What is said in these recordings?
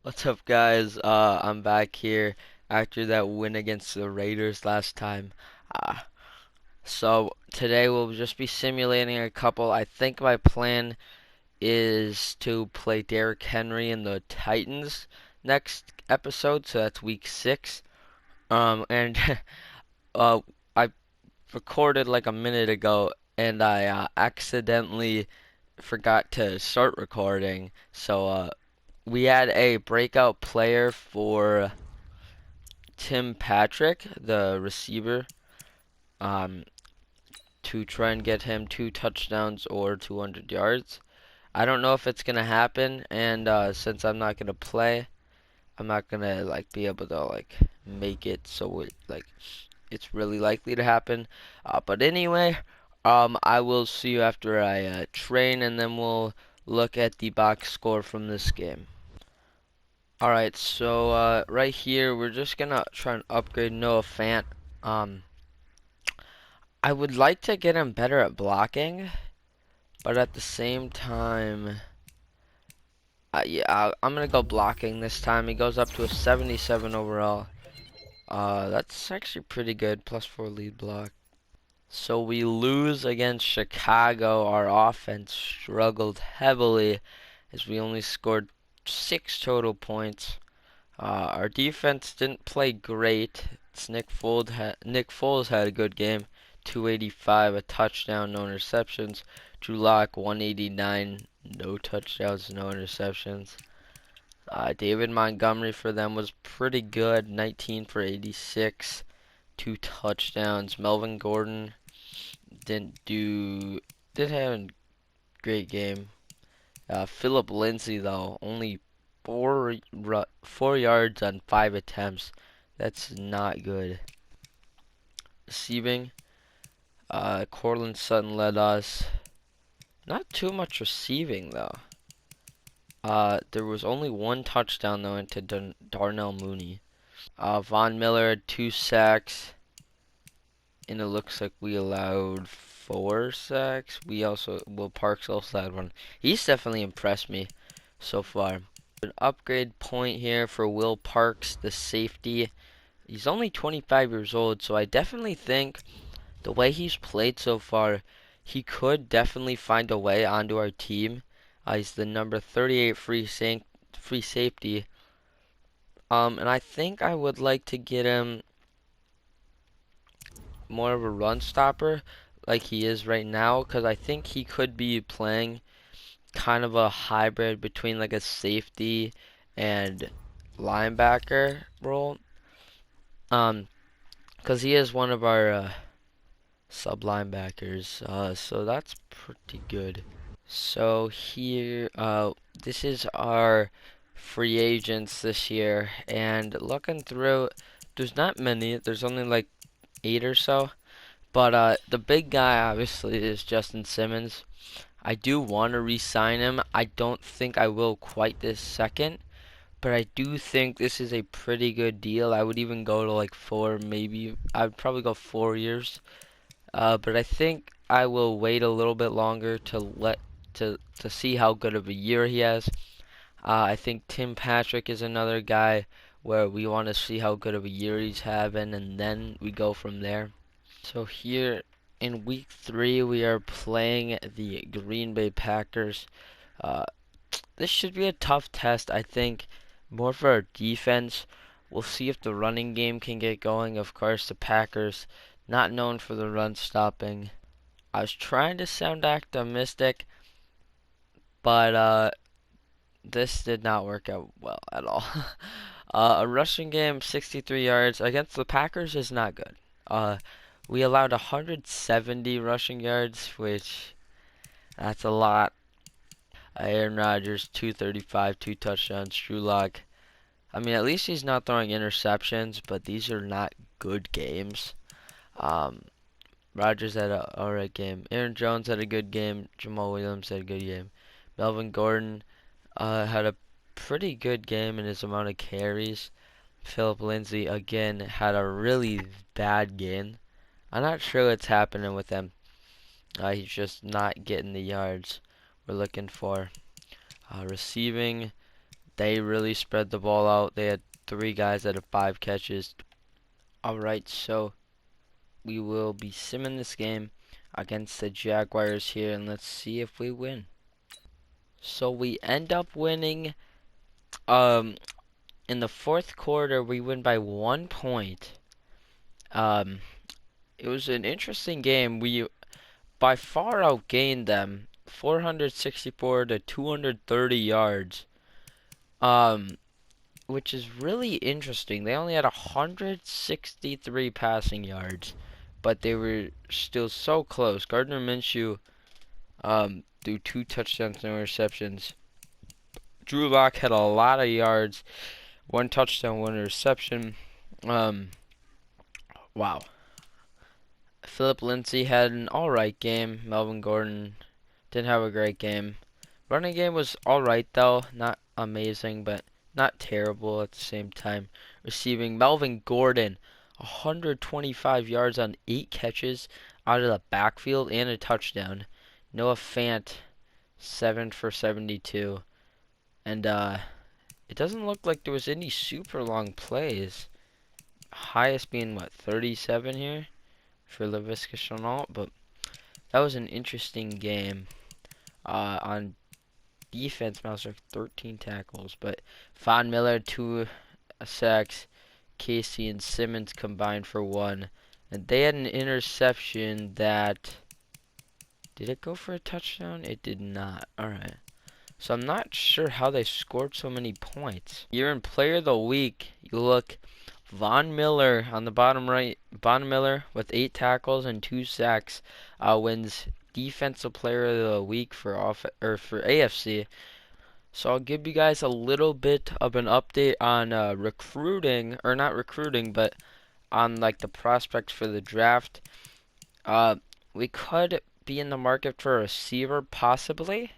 What's up, guys? I'm back here after that win against the Raiders last time. Uh, so today we'll just be simulating a couple. I think my plan is to play Derrick Henry and the Titans next episode, so that's week 6. And uh, I recorded like a minute ago, and I accidentally forgot to start recording. So we had a breakout player for Tim Patrick, the receiver, um, to try and get him 2 touchdowns or 200 yards. I don't know if it's gonna happen, and since I'm not gonna play, I'm not gonna like be able to like make it so it's really likely to happen. But anyway, I will see you after I train, and then we'll look at the box score from this game. Alright, so right here we're just gonna try and upgrade Noah Fant. Um, I would like to get him better at blocking, but at the same time, yeah, I'm gonna go blocking this time. He goes up to a 77 overall. That's actually pretty good. +4 lead block. So we lose against Chicago. Our offense struggled heavily as we only scored 6 total points. Our defense didn't play great. Nick Foles had a good game. 285, a touchdown, no interceptions. Drew Lock, 189, no touchdowns, no interceptions. David Montgomery for them was pretty good. 19 for 86, 2 touchdowns. Melvin Gordon didn't have a great game. Philip Lindsay though, only 4 yards on 5 attempts. That's not good. Receiving, Cortland Sutton led us. Not too much receiving though. There was only 1 touchdown though into Darnell Mooney. Von Miller had 2 sacks, and it looks like we allowed 4 sacks. Will Parks also had one. He's definitely impressed me so far. An upgrade point here for Will Parks, the safety. He's only 25 years old, so I definitely think the way he's played so far, he could definitely find a way onto our team. He's the number 38 free safety. And I think I would like to get him more of a run stopper like he is right now, because I think he could be playing kind of a hybrid between like a safety and linebacker role. Because he is one of our sub linebackers, so that's pretty good. So here, this is our free agents this year, and looking through, there's not many. There's only like 8 or so. But the big guy obviously is Justin Simmons. I do want to re-sign him. I don't think I will quite this second, but I do think this is a pretty good deal. I would even go to like 4, maybe. I would probably go 4 years. But I think I will wait a little bit longer to see how good of a year he has. I think Tim Patrick is another guy where we want to see how good of a year he's having, and then we go from there. So here in week 3, we are playing the Green Bay Packers. Uh, this should be a tough test, I think, more for our defense. We'll see if the running game can get going. Of course, the Packers, not known for the run stopping. I was trying to sound optimistic, but this did not work out well at all. A rushing game, 63 yards against the Packers is not good. We allowed 170 rushing yards, which that's a lot. Aaron Rodgers, 235, 2 touchdowns. Drew Lock. I mean, at least he's not throwing interceptions, but these are not good games. Um, Rodgers had a alright game. Aaron Jones had a good game. Jamal Williams had a good game. Melvin Gordon had a pretty good game in his amount of carries. Philip Lindsay again had a really bad game. I'm not sure what's happening with him. He's just not getting the yards we're looking for. Receiving, They really spread the ball out. They had 3 guys out of 5 catches. Alright, so we will be simming this game against the Jaguars here, and let's see if we win. So we end up winning. In the fourth quarter, we win by 1 point. Um, it was an interesting game. We by far outgained them, 464 to 230 yards. Which is really interesting. They only had 163 passing yards, but they were still so close. Gardner Minshew threw 2 touchdowns, no receptions. Drew Lock had a lot of yards, 1 touchdown, 1 reception. Wow. Philip Lindsay had an alright game. Melvin Gordon didn't have a great game. Running game was alright though, not amazing, but not terrible at the same time. Receiving, Melvin Gordon, 125 yards on 8 catches out of the backfield and a touchdown. Noah Fant, 7 for 72. And it doesn't look like there was any super long plays. Highest being, what, 37 here for Laviska Shenault, but that was an interesting game. On defense, Mouser 13 tackles, but Von Miller 2 sacks, Casey and Simmons combined for 1, and they had an interception that, did it go for a touchdown? It did not. Alright, so I'm not sure how they scored so many points. You're in Player of the Week. You look, Von Miller on the bottom right. Von Miller with 8 tackles and 2 sacks wins Defensive Player of the Week for AFC. So I'll give you guys a little bit of an update on recruiting, or not recruiting, but on like the prospects for the draft. We could be in the market for a receiver, possibly.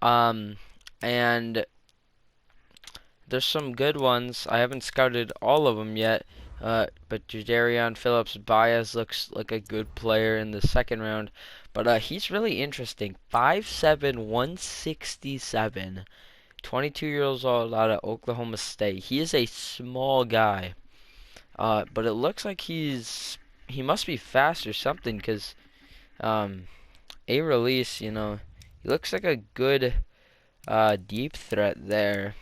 And there's some good ones. I haven't scouted all of them yet. But Jadarian Phillips-Baez looks like a good player in the second round. But he's really interesting. 5'7", 167. 22 years old out of Oklahoma State. He is a small guy. But it looks like he must be fast or something, because a release, he looks like a good deep threat there.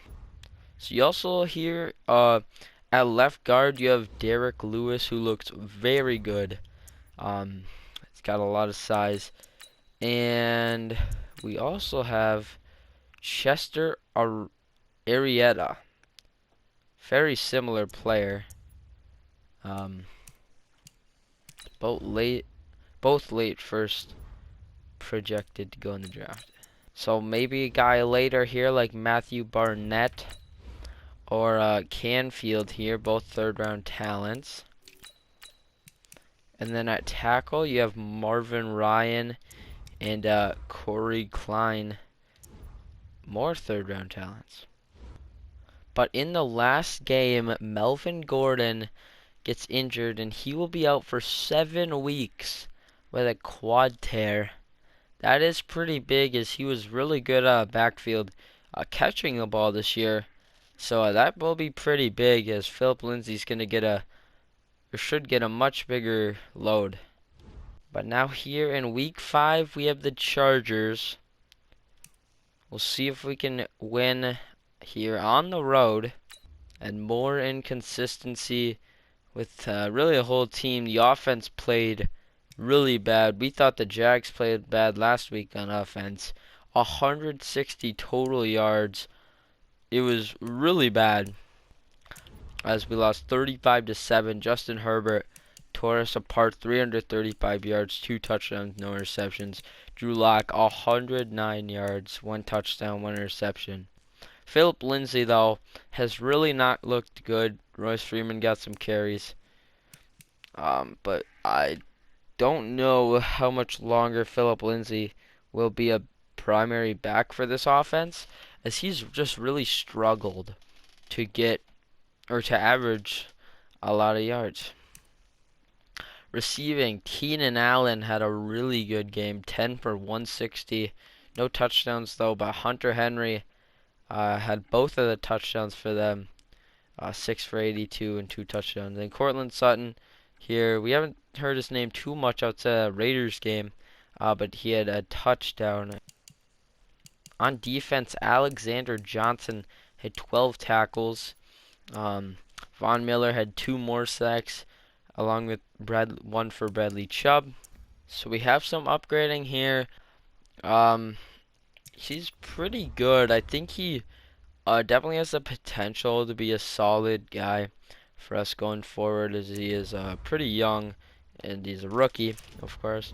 So you also here at left guard you have Derek Lewis, who looks very good. He's got a lot of size, and we also have Chester Arrieta, very similar player. Both late first projected to go in the draft. So maybe a guy later here like Matthew Barnett or Canfield here, both third-round talents. And then at tackle, you have Marvin Ryan and Corey Klein, more third-round talents. But in the last game, Melvin Gordon gets injured, and he will be out for 7 weeks with a quad tear. That is pretty big, as he was really good backfield catching the ball this year. So that will be pretty big, as Philip Lindsay's going to get should get a much bigger load. But now here in week 5, we have the Chargers. We'll see if we can win here on the road. And more inconsistency with really the whole team. The offense played really bad. We thought the Jags played bad last week on offense. 160 total yards. It was really bad, as we lost 35-7. Justin Herbert tore us apart, 335 yards, 2 touchdowns, no interceptions. Drew Lock, 109 yards, 1 touchdown, 1 interception. Philip Lindsay, though, has really not looked good. Royce Freeman got some carries. But I don't know how much longer Philip Lindsay will be a primary back for this offense, as he's just really struggled to get or to average a lot of yards. Receiving, Keenan Allen had a really good game, 10 for 160. No touchdowns though, but Hunter Henry Had both of the touchdowns for them. 6 for 82 and 2 touchdowns. And Cortland Sutton here, we haven't heard his name too much outside of Raiders game, but he had a touchdown. On defense, Alexander Johnson had 12 tackles. Von Miller had 2 more sacks, along with one for Bradley Chubb. So we have some upgrading here. He's pretty good. I think he definitely has the potential to be a solid guy for us going forward, as he is pretty young and he's a rookie, of course.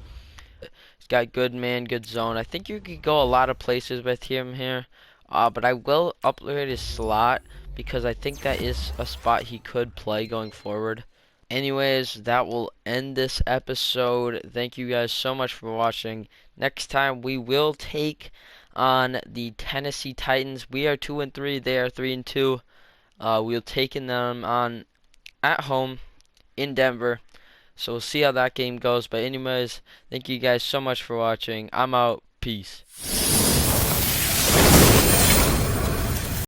He's got good man, good zone. I think you could go a lot of places with him here, but I will upgrade his slot because I think that is a spot he could play going forward. Anyways, that will end this episode. Thank you guys so much for watching. Next time we will take on the Tennessee Titans. We are 2-3. They are 3-2. We'll taking them on at home in Denver. So we'll see how that game goes. But anyways, thank you guys so much for watching. I'm out. Peace.